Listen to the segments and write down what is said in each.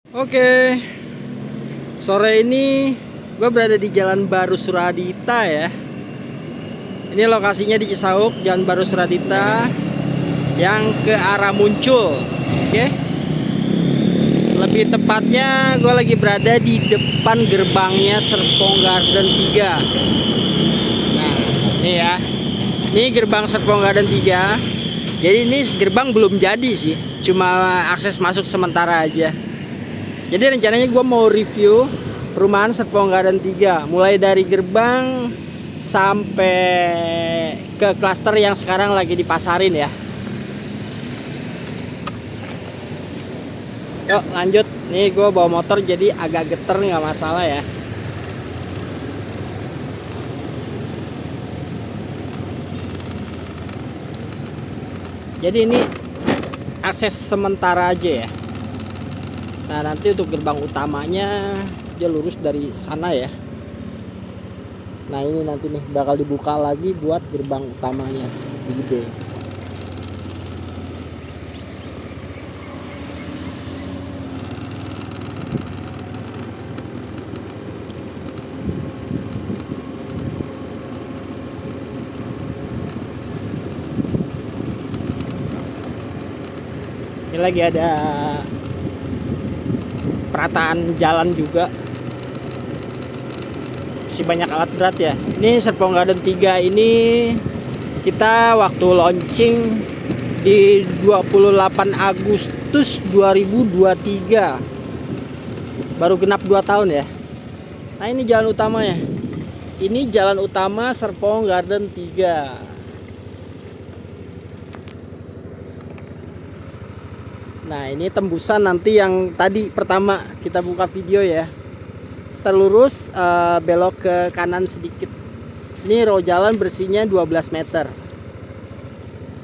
Oke, sore ini gue berada di Jalan Baru Suradita ya. Ini lokasinya di Cisauk, Jalan Baru Suradita yang ke arah Muncul. Oke, lebih tepatnya gue lagi berada di depan gerbangnya Serpong Garden 3. Nah, ini ya, ini gerbang Serpong Garden 3. Jadi ini gerbang belum jadi sih, cuma akses masuk sementara aja. Jadi rencananya gue mau review perumahan Serpong Garden 3 mulai dari gerbang sampai ke klaster yang sekarang lagi dipasarin ya. Yuk lanjut. Nih gue bawa motor jadi agak geter, nggak masalah ya. Jadi ini akses sementara aja ya. Nah nanti untuk gerbang utamanya dia lurus dari sana ya. Nah ini nanti nih bakal dibuka lagi buat gerbang utamanya gede. Ini lagi ada perataan jalan juga, masih banyak alat berat ya. Ini Serpong Garden 3 ini kita waktu launching di 28 Agustus 2023, baru genap 2 tahun ya. Nah ini jalan utamanya, ini jalan utama Serpong Garden 3. Nah ini tembusan nanti yang tadi pertama kita buka video ya. Terlurus belok ke kanan sedikit. Ini row jalan bersihnya 12 meter.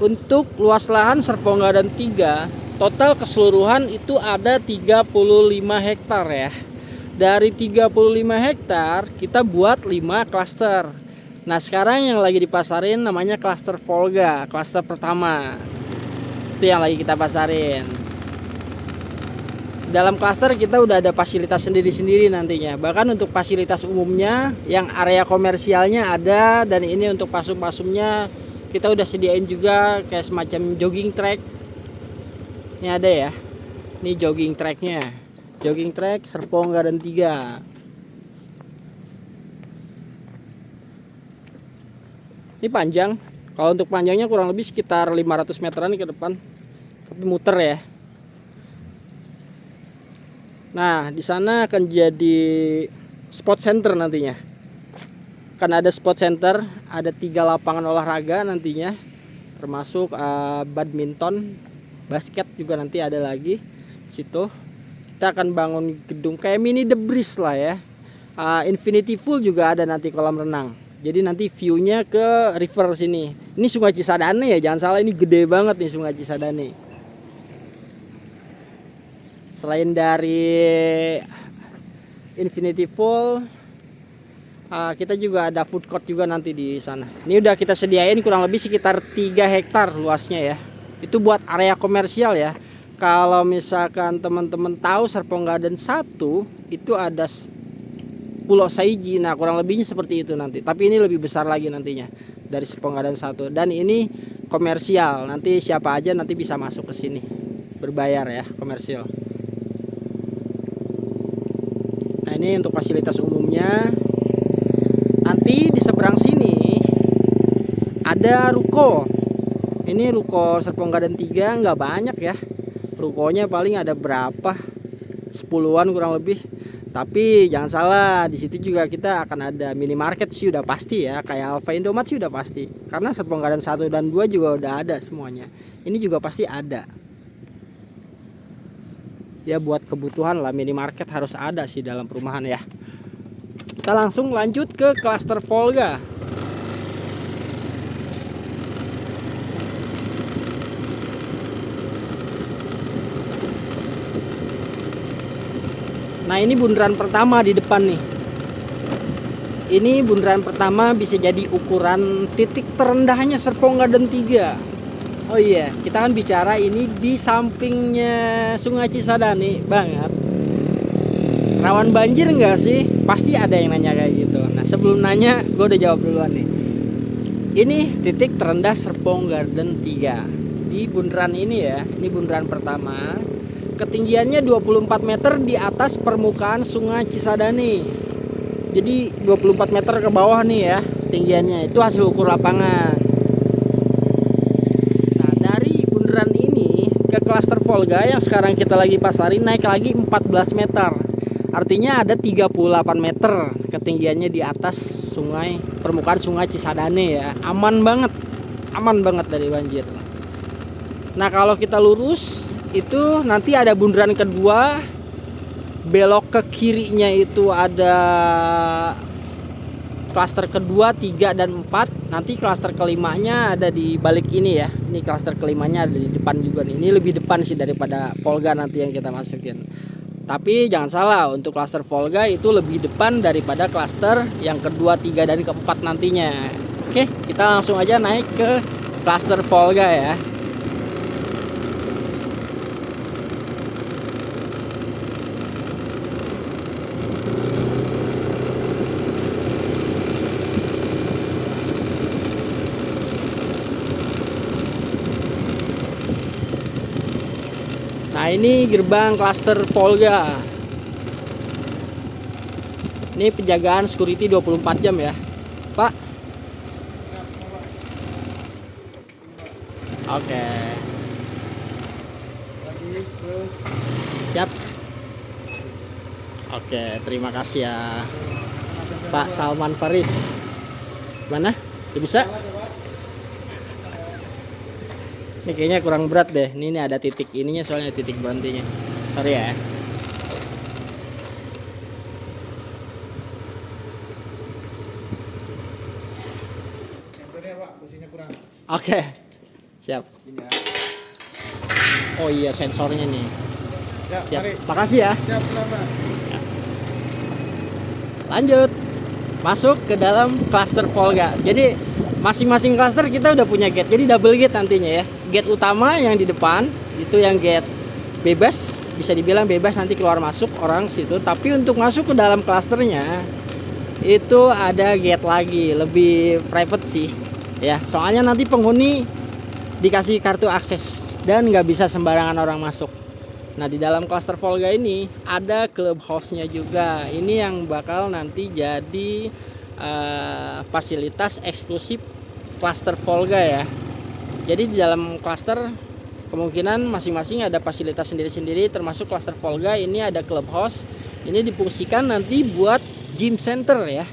Untuk luas lahan Serpong Garden 3 total keseluruhan itu ada 35 hektar ya. Dari 35 hektar kita buat 5 klaster. Nah sekarang yang lagi dipasarin namanya klaster Volga, klaster pertama. Itu yang lagi kita pasarin. Dalam klaster kita udah ada fasilitas sendiri-sendiri nantinya. Bahkan untuk fasilitas umumnya yang area komersialnya ada, dan ini untuk pasum-pasumnya kita udah sediain juga kayak semacam jogging track. Ini ada ya. Ini jogging tracknya. Jogging track Serpong Garden 3. Ini panjang. Kalau untuk panjangnya kurang lebih sekitar 500 meteran ke depan. Tapi muter ya. Nah, di sana akan jadi sport center nantinya. Kan ada sport center, ada 3 lapangan olahraga nantinya, termasuk badminton, basket juga nanti ada lagi. Situ kita akan bangun gedung kayak mini The Breeze lah ya. Infinity Pool juga ada nanti, kolam renang. Jadi nanti view-nya ke river sini. Ini Sungai Cisadane ya, jangan salah, ini gede banget nih Sungai Cisadane. Selain dari Infinity Pool, kita juga ada food court juga nanti di sana. Ini udah kita sediain kurang lebih sekitar 3 hektar luasnya ya. Itu buat area komersial ya. Kalau misalkan teman-teman tahu Serpong Garden 1 itu ada Pulau Saiji. Nah kurang lebihnya seperti itu nanti. Tapi ini lebih besar lagi nantinya dari Serpong Garden 1. Dan ini komersial. Nanti siapa aja nanti bisa masuk ke sini. Berbayar ya, komersial. Nah ini untuk fasilitas umumnya. Nanti di seberang sini ada ruko. Ini ruko Serpong Garden 3 nggak banyak ya. Rukonya paling ada berapa? 10-an kurang lebih. Tapi jangan salah, di situ juga kita akan ada minimarket sih udah pasti ya. Kayak Alfa Indomaret sih udah pasti. Karena Serpong Garden 1 dan 2 juga udah ada semuanya. Ini juga pasti ada. Ya buat kebutuhan lah, minimarket harus ada sih dalam perumahan ya. Kita langsung lanjut ke klaster Volga. Nah ini bundaran pertama di depan nih. Ini bundaran pertama bisa jadi ukuran titik terendahnya Serpong Garden 3. Oh iya, kita kan bicara ini di sampingnya Sungai Cisadane banget. rawan banjir nggak sih? Pasti ada yang nanya kayak gitu. Nah sebelum nanya, gue udah jawab duluan nih. Ini titik terendah Serpong Garden 3 di bundaran ini ya. Ini bundaran pertama. Ketinggiannya 24 meter di atas permukaan Sungai Cisadane. Jadi 24 meter ke bawah nih ya tinggiannya. Itu hasil ukur lapangan. Nah dari bundaran ini ke klaster Volga yang sekarang kita lagi pasarin naik lagi 14 meter. Artinya ada 38 meter ketinggiannya di atas sungai, permukaan Sungai Cisadane ya. Aman banget dari banjir. Nah kalau kita lurus itu nanti ada bundaran kedua, belok ke kirinya itu ada klaster kedua, 3 dan 4. Nanti klaster kelimanya ada di balik ini ya. Ini klaster kelimanya ada di depan juga nih. Ini lebih depan sih daripada Volga nanti yang kita masukin. Tapi jangan salah, untuk klaster Volga itu lebih depan daripada klaster yang kedua, 3 dan keempat nantinya. Oke, kita langsung aja naik ke klaster Volga ya. Nah ini gerbang klaster Volga. Ini penjagaan security 24 jam ya Pak. Oke. Siap. Oke, terima kasih ya Pak Salman Faris. Mana? Udah bisa? Ini kayaknya kurang berat deh. Ini ada titik ininya soalnya, titik berhentinya. Sorry ya. Sensornya Pak, posisinya kurang. Oke. Siap. Oh iya sensornya nih. Siap, Siap. mari. Makasih ya. Siap, selamat. Lanjut. Masuk ke dalam klaster Volga. Jadi masing-masing klaster kita udah punya gate. Jadi double gate nantinya ya. Gate utama yang di depan itu yang gate bebas, bisa dibilang bebas nanti keluar masuk orang situ. Tapi untuk masuk ke dalam klasternya itu ada gate lagi, lebih private sih ya. Soalnya nanti penghuni dikasih kartu akses dan nggak bisa sembarangan orang masuk. Nah di dalam klaster Volga ini ada clubhouse-nya juga. Ini yang bakal nanti jadi fasilitas eksklusif klaster Volga ya. Jadi di dalam klaster kemungkinan masing-masing ada fasilitas sendiri-sendiri, termasuk klaster Volga ini ada clubhouse. Ini difungsikan nanti buat gym center ya.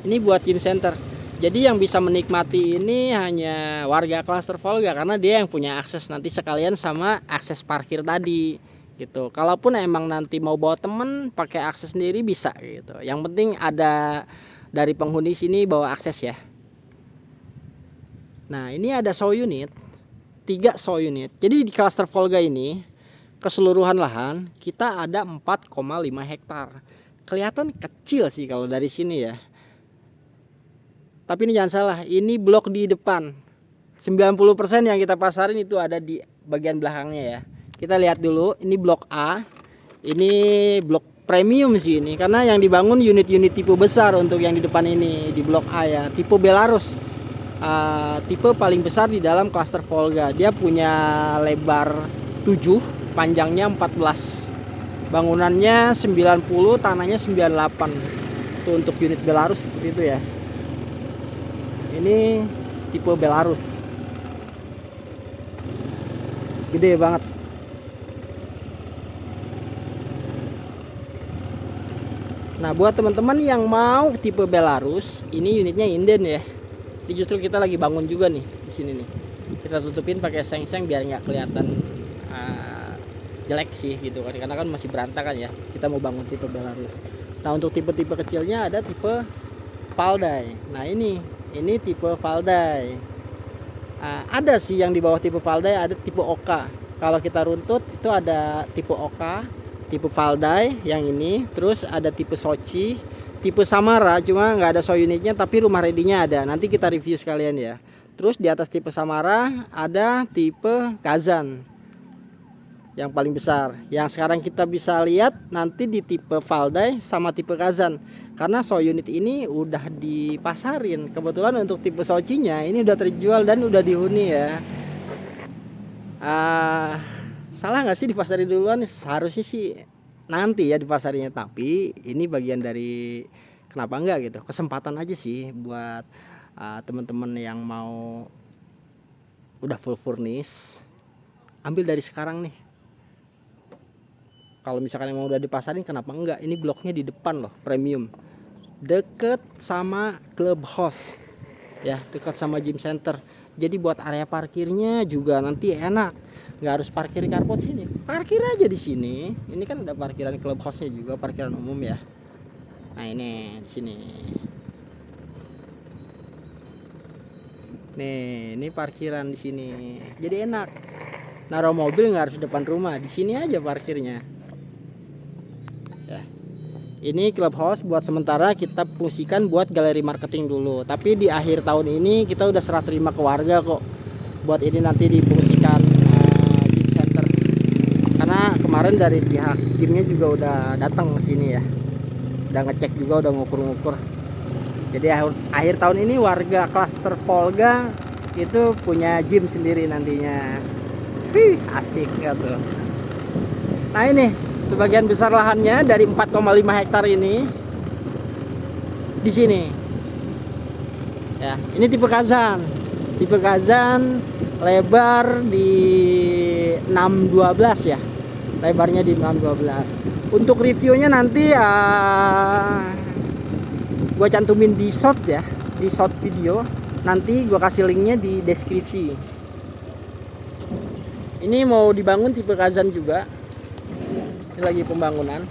Ini buat gym center. Jadi yang bisa menikmati ini hanya warga klaster Volga karena dia yang punya akses nanti sekalian sama akses parkir tadi gitu. Kalaupun emang nanti mau bawa temen pakai akses sendiri bisa gitu. Yang penting ada dari penghuni sini bawa akses ya. Nah ini ada show unit, 3 show unit. Jadi di klaster Volga ini keseluruhan lahan kita ada 4,5 hektar. Kelihatan kecil sih kalau dari sini ya. Tapi ini jangan salah, ini blok di depan. 90% yang kita pasarin itu ada di bagian belakangnya ya. Kita lihat dulu, ini blok A. Ini blok premium sih ini karena yang dibangun unit-unit tipe besar untuk yang di depan ini di blok A ya, tipe Belarus. Tipe paling besar di dalam klaster Volga. Dia punya lebar 7, panjangnya 14. Bangunannya 90, tanahnya 98. Itu untuk unit Belarus seperti itu ya. Ini tipe Belarus. Gede banget. Nah, buat teman-teman yang mau tipe Belarus, ini unitnya inden ya. Ini justru kita lagi bangun juga nih di sini nih. Kita tutupin pakai seng-seng biar nggak kelihatan jelek sih gitu kan. Karena kan masih berantakan ya. Kita mau bangun tipe Belarus. Nah, untuk tipe-tipe kecilnya ada tipe Valdai. Nah, ini tipe Valdai. Ada sih yang di bawah tipe Valdai, ada tipe Oka. Kalau kita runtut itu ada tipe Oka, tipe Valdai yang ini, terus ada tipe Sochi, tipe Samara, cuma nggak ada show unitnya tapi rumah ready-nya ada. Nanti kita review sekalian ya. Terus di atas tipe Samara ada tipe Kazan. yang paling besar. Yang sekarang kita bisa lihat nanti di tipe Valdai sama tipe Kazan. Karena Show unit ini udah dipasarin. Kebetulan untuk tipe Sochinya ini udah terjual dan udah dihuni ya. Salah nggak sih dipasarin duluan? Seharusnya sih nanti ya dipasarinya. Tapi ini bagian dari kenapa enggak gitu. Kesempatan aja sih buat teman-teman yang mau udah full furnish. Ambil dari sekarang nih. Kalau misalkan emang udah dipasarin kenapa enggak? Ini bloknya di depan loh, premium. Deket sama clubhouse. Ya, dekat sama gym center. Jadi buat area parkirnya juga nanti enak. Nggak harus parkir di carport sini. Parkir aja di sini. Ini kan ada parkiran clubhouse-nya juga, parkiran umum ya. Nah, ini di sini. Nih, ini parkiran di sini. Jadi enak. Naruh mobil nggak harus depan rumah, di sini aja parkirnya. Ya. Ini clubhouse buat sementara kita fungsikan buat galeri marketing dulu. Tapi di akhir tahun ini kita udah serah terima ke warga kok. Buat ini nanti difungsikan gym center. Karena kemarin dari pihak gymnya juga udah datang ke sini ya. Udah ngecek juga, udah ngukur-ngukur. Jadi akhir tahun ini warga klaster Volga itu punya gym sendiri nantinya. Wih, asik gitu. Nah ini sebagian besar lahannya dari 4,5 hektar ini di sini. Ya, ini tipe Kazan. Tipe Kazan lebar di 612 ya. Lebarnya di 612. Untuk reviewnya nanti gue cantumin di short ya, di short video. Nanti gue kasih linknya di deskripsi. Ini mau dibangun tipe Kazan juga. Ini lagi pembangunan.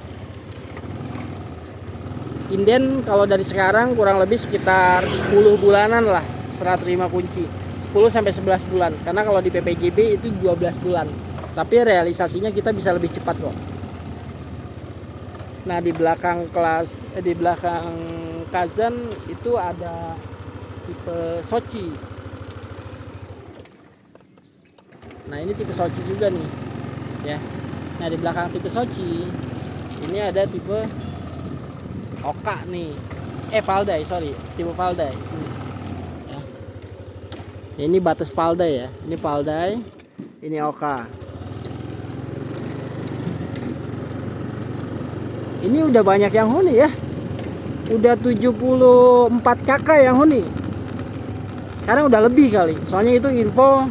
Inden kalau dari sekarang kurang lebih sekitar 10 bulanan lah serah terima kunci. 10 sampai 11 bulan. Karena kalau di PPJB itu 12 bulan. Tapi realisasinya kita bisa lebih cepat kok. Nah, di belakang Kazan itu ada tipe Sochi. Nah, ini tipe Sochi juga nih. Ya. Nah, di belakang tipe Sochi ini ada tipe Oka nih. Valdai, sorry. Tipe Valdai. Ya. Ini batas Valdai ya. Ini Valdai, ini Oka. Ini udah banyak yang huni ya. Udah 74 kakak yang huni. Sekarang udah lebih kali. Soalnya itu info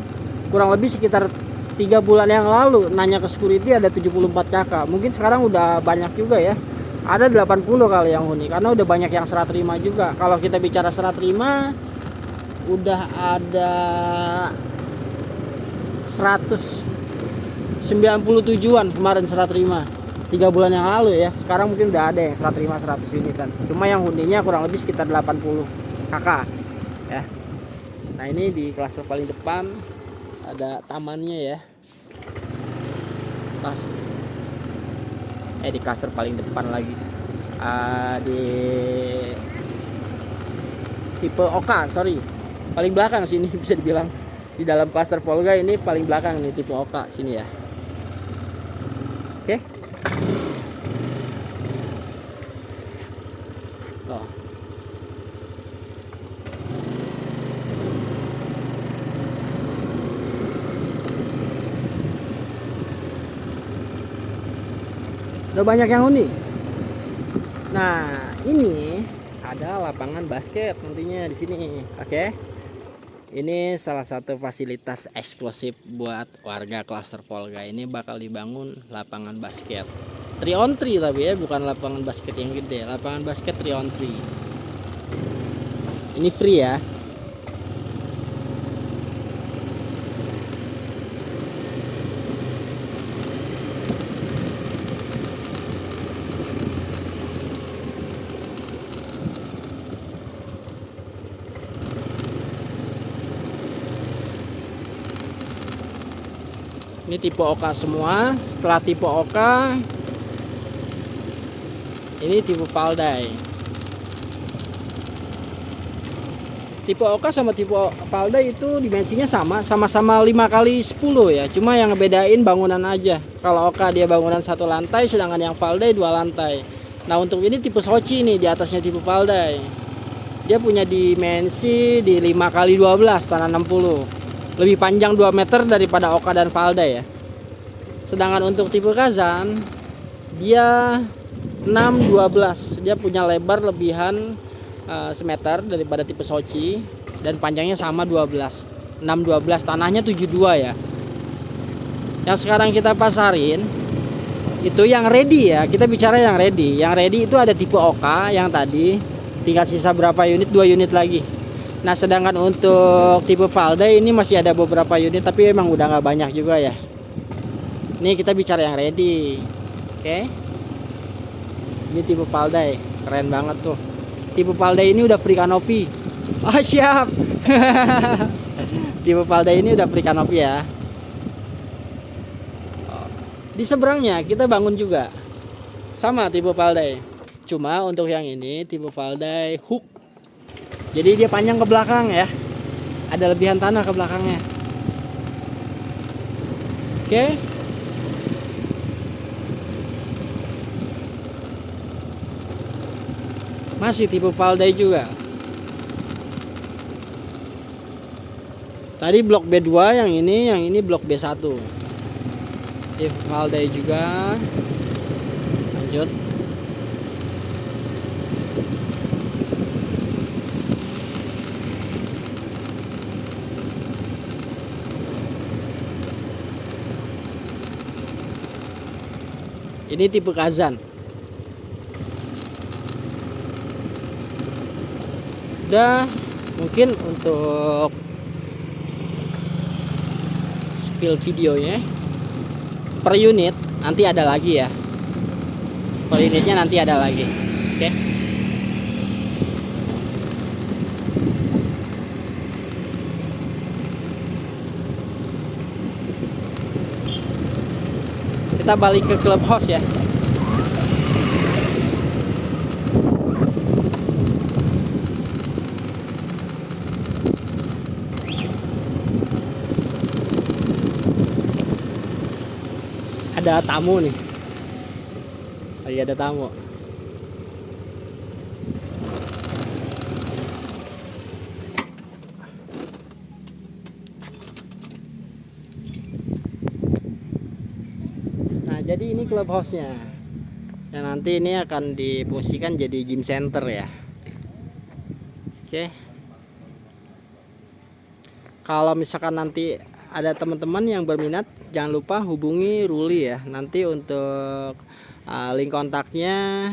kurang lebih sekitar 3 bulan yang lalu nanya ke security ada 74 kakak. Mungkin sekarang udah banyak juga ya. Ada 80 kali yang huni karena udah banyak yang serah terima juga. Kalau kita bicara serah terima udah ada 197-an kemarin serah terima. 3 bulan yang lalu ya. Sekarang mungkin udah ada yang serah terima 100 unit kan. Cuma yang huninya kurang lebih sekitar 80 kakak ya. Nah, ini di klaster paling depan ada tamannya ya. Di klaster paling depan lagi di tipe Oka, sorry, paling belakang sini bisa dibilang. Di dalam klaster Volga ini paling belakang nih tipe Oka sini ya. Oke. Tuh. Udah banyak yang huni. Nah, ini ada lapangan basket nantinya di sini. Oke. Ini salah satu fasilitas eksklusif buat warga klaster Volga. Ini bakal dibangun lapangan basket 3-on-3 tapi ya, bukan lapangan basket yang gede. Lapangan basket 3-on-3. Ini free ya. Ini tipe Oka semua. Setelah tipe Oka, ini tipe Valdai. Tipe Oka sama tipe Valda itu dimensinya sama-sama 5x10 ya. Cuma yang ngebedain bangunan aja. Kalau Oka dia bangunan 1 lantai, sedangkan yang Valda 2 lantai. Nah untuk ini tipe Sochi nih, di atasnya tipe Valda. Dia punya dimensi di 5x12 tanah 60. Lebih panjang 2 meter daripada Oka dan Valda ya. Sedangkan untuk tipe Kazan dia 6-12. Dia punya lebar lebihan semeter daripada tipe Sochi dan panjangnya sama 12. 6-12, tanahnya 72 ya. Yang sekarang kita pasarin itu yang ready ya. Kita bicara yang ready. Yang ready itu ada tipe Oka yang tadi, tinggal sisa berapa unit, 2 unit lagi. Nah sedangkan untuk tipe Valda ini masih ada beberapa unit, tapi emang udah nggak banyak juga ya. Ini kita bicara yang ready. Oke. Ini tipe Valda, keren banget tuh. Tipe Valda ini udah free canopy. Oh siap. Tipe Valda ini udah free canopy ya. Di seberangnya kita bangun juga sama tipe Valda. Cuma untuk yang ini tipe Valda hook. Jadi dia panjang ke belakang ya. Ada lebihan tanah ke belakangnya. Oke. Masih tipe Valda juga. Tadi blok B2, yang ini blok B1. Tipe Valda juga. Lanjut. Ini tipe Kazan. Udah, mungkin untuk spill videonya per unit nanti ada lagi ya. Per unitnya nanti ada lagi. Oke. Kita balik ke clubhouse ya. Ada tamu nih. Lagi ada tamu. Nah, jadi ini clubhouse-nya. Ya nanti ini akan difungsikan jadi gym center ya. Oke. Kalau misalkan nanti ada teman-teman yang berminat, jangan lupa hubungi Ruli ya. Nanti untuk link kontaknya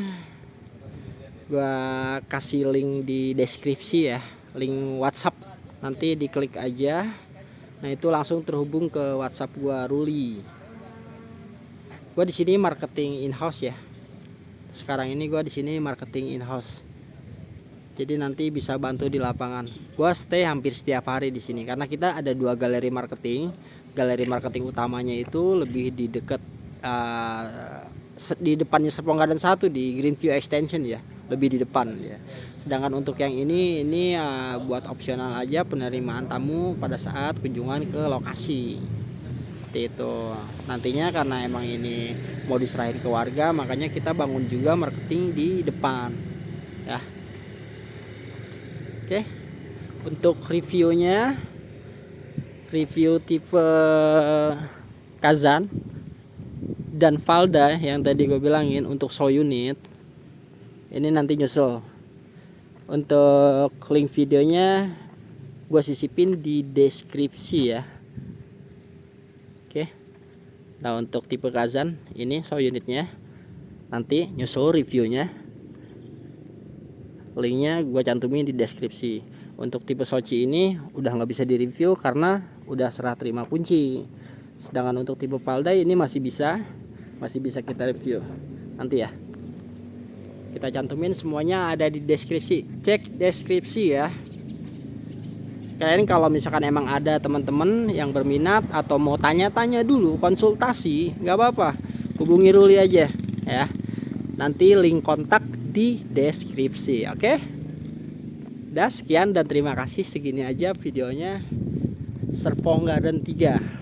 gua kasih link di deskripsi ya, link WhatsApp. Nanti diklik aja. Nah, itu langsung terhubung ke WhatsApp gua Ruli. Gua di sini marketing in-house ya. Sekarang ini gua di sini marketing in-house. Jadi nanti bisa bantu di lapangan. Gua stay hampir setiap hari di sini karena kita ada 2 galeri marketing. Galeri marketing utamanya itu lebih di dekat di depannya Serpong Garden 1 di Greenview Extension ya, lebih di depan ya. Sedangkan untuk yang ini buat opsional aja, penerimaan tamu pada saat kunjungan ke lokasi. Seperti itu. Nantinya karena emang ini mau diserahin ke warga, makanya kita bangun juga marketing di depan. Ya. Oke. Untuk reviewnya, review tipe Kazan dan Valda yang tadi gue bilangin untuk show unit ini nanti nyusul. Untuk link videonya gue sisipin di deskripsi ya. Oke. Nah untuk tipe Kazan ini show unitnya nanti nyusul reviewnya. Linknya gue cantumin di deskripsi. Untuk tipe Sochi ini udah nggak bisa direview karena udah serah terima kunci. Sedangkan untuk tipe Valda ini masih bisa kita review nanti ya. Kita cantumin semuanya ada di deskripsi. Cek deskripsi ya. Sekalian kalau misalkan emang ada teman-teman yang berminat atau mau tanya-tanya dulu, konsultasi, nggak apa-apa, hubungi Ruli aja ya. Nanti link kontak di deskripsi, oke? Dah sekian dan terima kasih, segini aja videonya Serpong Garden 3.